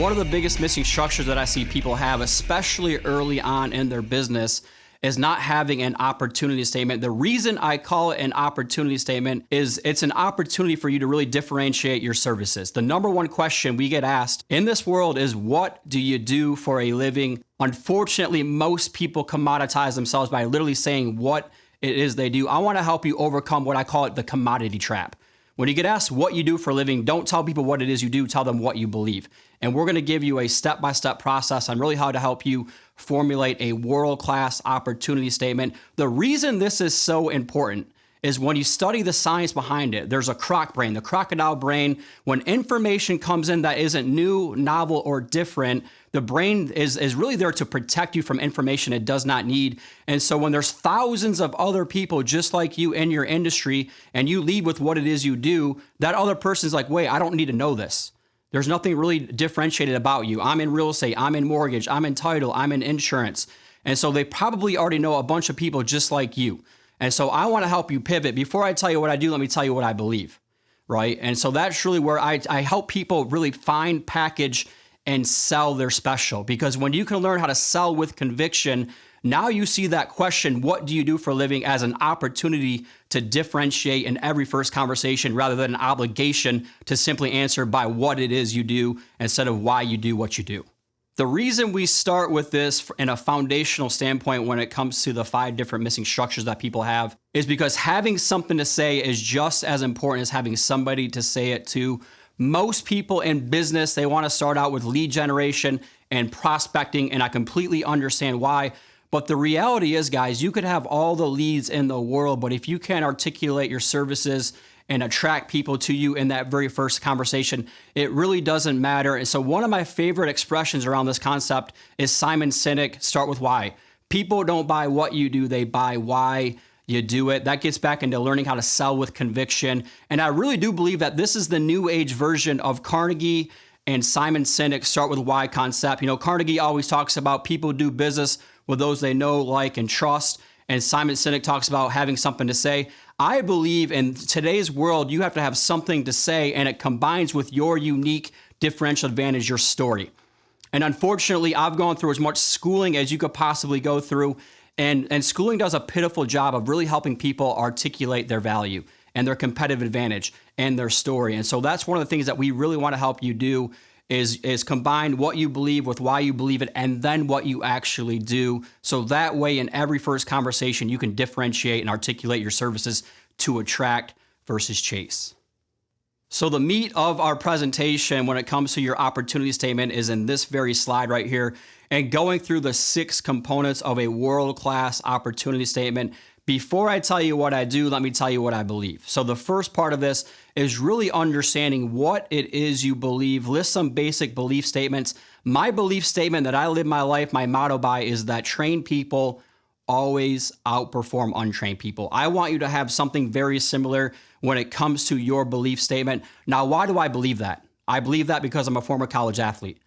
One of the biggest missing structures that I see people have, especially early on in their business, is not having an opportunity statement. The reason I call it an opportunity statement is it's an opportunity for you to really differentiate your services. The number one question we get asked in this world is, what do you do for a living? Unfortunately, most people commoditize themselves by literally saying what it is they do. I want to help you overcome what I call it the commodity trap. When you get asked what you do for a living, don't tell people what it is you do, tell them what you believe. And we're going to give you a step-by-step process on really how to help you formulate a world-class opportunity statement. The reason this is so important is when you study the science behind it, there's a croc brain, the crocodile brain. When information comes in that isn't new, novel, or different, the brain is really there to protect you from information it does not need. And so when there's thousands of other people just like you in your industry and you lead with what it is you do, that other person's like, wait, I don't need to know this. There's nothing really differentiated about you. I'm in real estate, I'm in mortgage, I'm in title, I'm in insurance. And so they probably already know a bunch of people just like you. And so I want to help you pivot. Before I tell you what I do, let me tell you what I believe, right? And so that's really where I help people really find, package, and sell their special. Because when you can learn how to sell with conviction, now you see that question, what do you do for a living, as an opportunity to differentiate in every first conversation rather than an obligation to simply answer by what it is you do instead of why you do what you do. The reason we start with this in a foundational standpoint when it comes to the 5 different missing structures that people have is because having something to say is just as important as having somebody to say it to. Most people in business, they want to start out with lead generation and prospecting, and I completely understand why. But the reality is, guys, you could have all the leads in the world, but if you can't articulate your services and attract people to you in that very first conversation, it really doesn't matter. And so one of my favorite expressions around this concept is Simon Sinek, start with why. People don't buy what you do, they buy why you do it. That gets back into learning how to sell with conviction. And I really do believe that this is the new age version of Carnegie and Simon Sinek start with why concept. You know, Carnegie always talks about people do business with those they know, like, and trust. And Simon Sinek talks about having something to say. I believe in today's world, you have to have something to say, and it combines with your unique differential advantage, your story. And unfortunately, I've gone through as much schooling as you could possibly go through. And schooling does a pitiful job of really helping people articulate their value and their competitive advantage and their story. And so that's one of the things that we really want to help you do is combine what you believe with why you believe it and then what you actually do. So that way in every first conversation, you can differentiate and articulate your services to attract versus chase. So the meat of our presentation when it comes to your opportunity statement is in this very slide right here, and going through the 6 components of a world-class opportunity statement. Before I tell you what I do, let me tell you what I believe. So the first part of this is really understanding what it is you believe. List some basic belief statements. My belief statement that I live my life, my motto by, is that trained people always outperform untrained people. I want you to have something very similar when it comes to your belief statement. Now, why do I believe that? I believe that because I'm a former college athlete.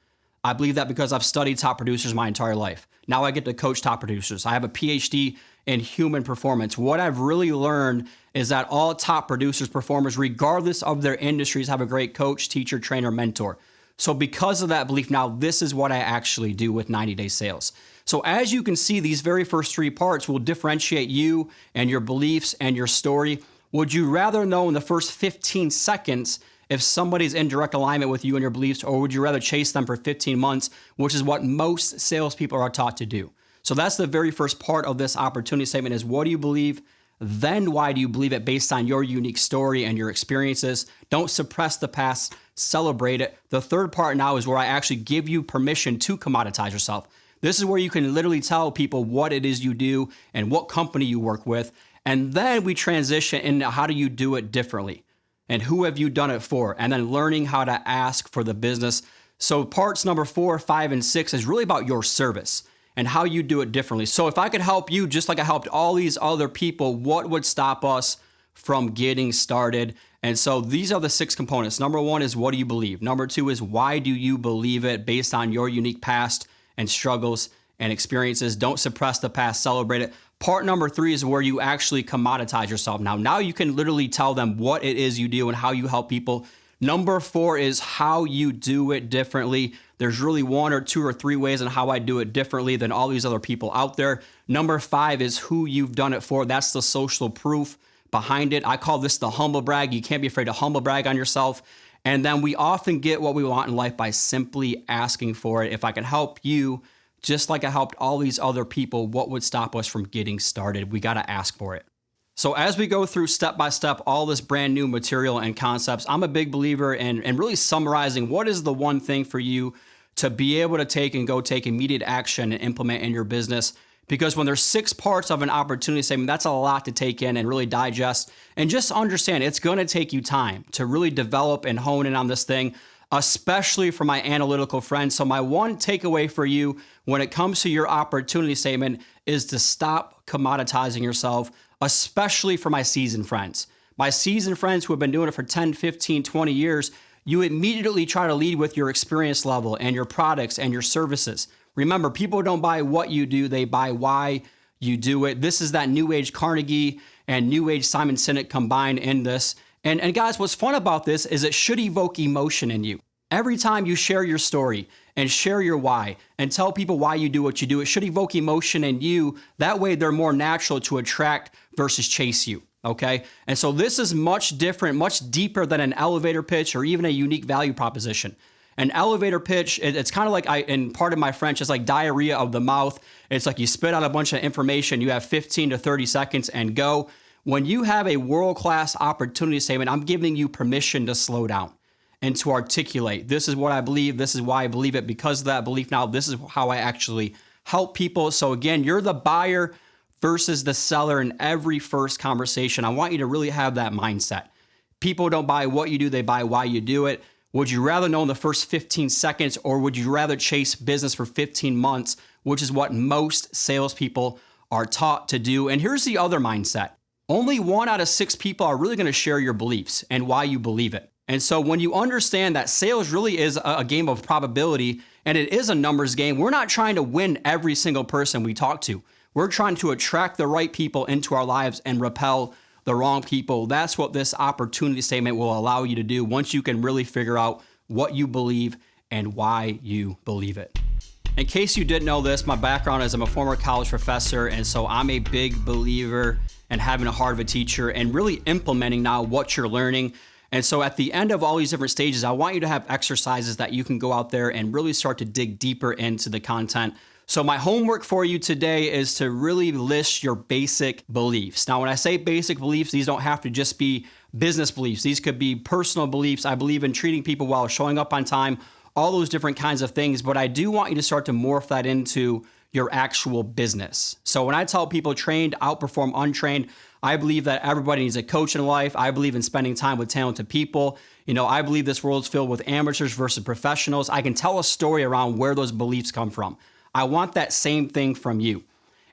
I believe that because I've studied top producers my entire life. Now I get to coach top producers. I have a PhD in human performance. What I've really learned is that all top producers, performers, regardless of their industries, have a great coach, teacher, trainer, mentor. So because of that belief, now this is what I actually do with 90 Day Sales. So as you can see, these very first 3 parts will differentiate you and your beliefs and your story. Would you rather know in the first 15 seconds if somebody's in direct alignment with you and your beliefs, or would you rather chase them for 15 months, which is what most salespeople are taught to do? So that's the very first part of this opportunity statement is what do you believe? Then why do you believe it based on your unique story and your experiences? Don't suppress the past, celebrate it. The third part now is where I actually give you permission to commoditize yourself. This is where you can literally tell people what it is you do and what company you work with. And then we transition into how do you do it differently? And who have you done it for? And then learning how to ask for the business. So parts number 4, 5, and 6 is really about your service and how you do it differently. So if I could help you just like I helped all these other people, what would stop us from getting started? And so these are the 6 components. Number 1 is what do you believe? Number 2 is why do you believe it based on your unique past and struggles and experiences. Don't suppress the past, celebrate it. Part number 3 is where you actually commoditize yourself. Now you can literally tell them what it is you do and how you help people. Number 4 is how you do it differently. There's really one or two or three ways on how I do it differently than all these other people out there. Number 5 is who you've done it for. That's the social proof behind it. I call this the humble brag. You can't be afraid to humble brag on yourself. And then we often get what we want in life by simply asking for it. If I can help you, just like I helped all these other people, what would stop us from getting started? We got to ask for it. So as we go through step by step all this brand new material and concepts, I'm a big believer in really summarizing what is the one thing for you to be able to take immediate action and implement in your business. Because when there's 6 parts of an opportunity statement, that's a lot to take in and really digest. And just understand it's going to take you time to really develop and hone in on this thing, especially for my analytical friends. So my one takeaway for you when it comes to your opportunity statement is to stop commoditizing yourself, especially for my seasoned friends. My seasoned friends who have been doing it for 10, 15, 20 years, you immediately try to lead with your experience level and your products and your services. Remember, people don't buy what you do, they buy why you do it. This is that New Age Carnegie and New Age Simon Sinek combined in this. And guys, what's fun about this is it should evoke emotion in you. Every time you share your story and share your why and tell people why you do what you do, it should evoke emotion in you. That way they're more natural to attract versus chase you. Okay. And so this is much different, much deeper than an elevator pitch or even a unique value proposition. An elevator pitch, it's kind of like, in part of my French, it's like diarrhea of the mouth. It's like you spit out a bunch of information, you have 15 to 30 seconds and go. When you have a world-class opportunity statement, I'm giving you permission to slow down and to articulate. This is what I believe. This is why I believe it. Because of that belief now, this is how I actually help people. So again, you're the buyer versus the seller in every first conversation. I want you to really have that mindset. People don't buy what you do, they buy why you do it. Would you rather know in the first 15 seconds, or would you rather chase business for 15 months, which is what most salespeople are taught to do? And here's the other mindset. Only 1 out of 6 people are really going to share your beliefs and why you believe it. And so when you understand that sales really is a game of probability and it is a numbers game, we're not trying to win every single person we talk to. We're trying to attract the right people into our lives and repel the wrong people. That's what this opportunity statement will allow you to do once you can really figure out what you believe and why you believe it. In case you didn't know this, my background is I'm a former college professor, and so I'm a big believer in having a heart of a teacher and really implementing now what you're learning. And so at the end of all these different stages, I want you to have exercises that you can go out there and really start to dig deeper into the content. So my homework for you today is to really list your basic beliefs. Now, when I say basic beliefs, these don't have to just be business beliefs. These could be personal beliefs. I believe in treating people well, showing up on time, all those different kinds of things. But I do want you to start to morph that into your actual business. So when I tell people trained, outperform untrained, I believe that everybody needs a coach in life. I believe in spending time with talented people. I believe this world's filled with amateurs versus professionals. I can tell a story around where those beliefs come from. I want that same thing from you.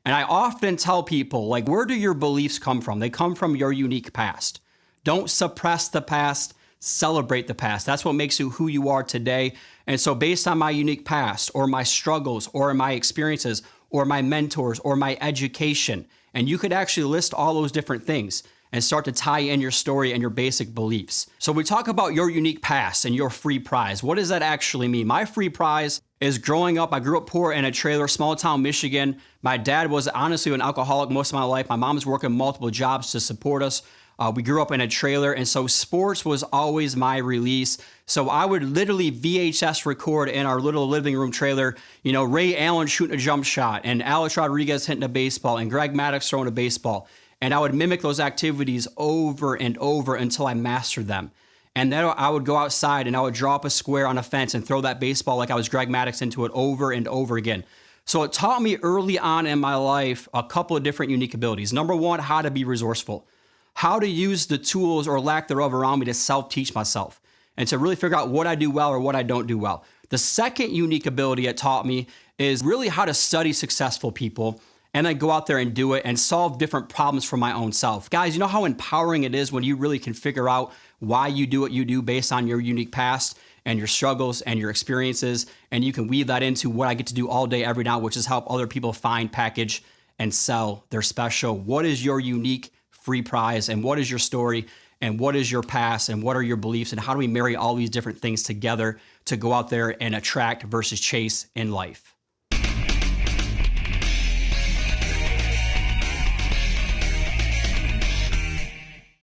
And I often tell people, like, where do your beliefs come from? They come from your unique past. Don't suppress the past, celebrate the past. That's what makes you who you are today. And so based on my unique past or my struggles or my experiences or my mentors or my education, and you could actually list all those different things and start to tie in your story and your basic beliefs. So we talk about your unique past and your free prize. What does that actually mean? My free prize is growing up. I grew up poor in a trailer, small town, Michigan. My dad was honestly an alcoholic most of my life. My mom was working multiple jobs to support us. We grew up in a trailer, and so sports was always my release. So I would literally VHS record in our little living room trailer, Ray Allen shooting a jump shot, and Alex Rodriguez hitting a baseball, and Greg Maddux throwing a baseball. And I would mimic those activities over and over until I mastered them. And then I would go outside and I would draw up a square on a fence and throw that baseball like I was Greg Maddux into it over and over again. So it taught me early on in my life a couple of different unique abilities. Number one, how to be resourceful, how to use the tools or lack thereof around me to self-teach myself and to really figure out what I do well or what I don't do well. The second unique ability it taught me is really how to study successful people and then go out there and do it and solve different problems for my own self. Guys, you know how empowering it is when you really can figure out why you do what you do based on your unique past and your struggles and your experiences, and you can weave that into what I get to do all day, every now, which is help other people find, package, and sell their special. What is your unique free prize and what is your story? and what is your past and what are your beliefs and how do we marry all these different things together to go out there and attract versus chase in life.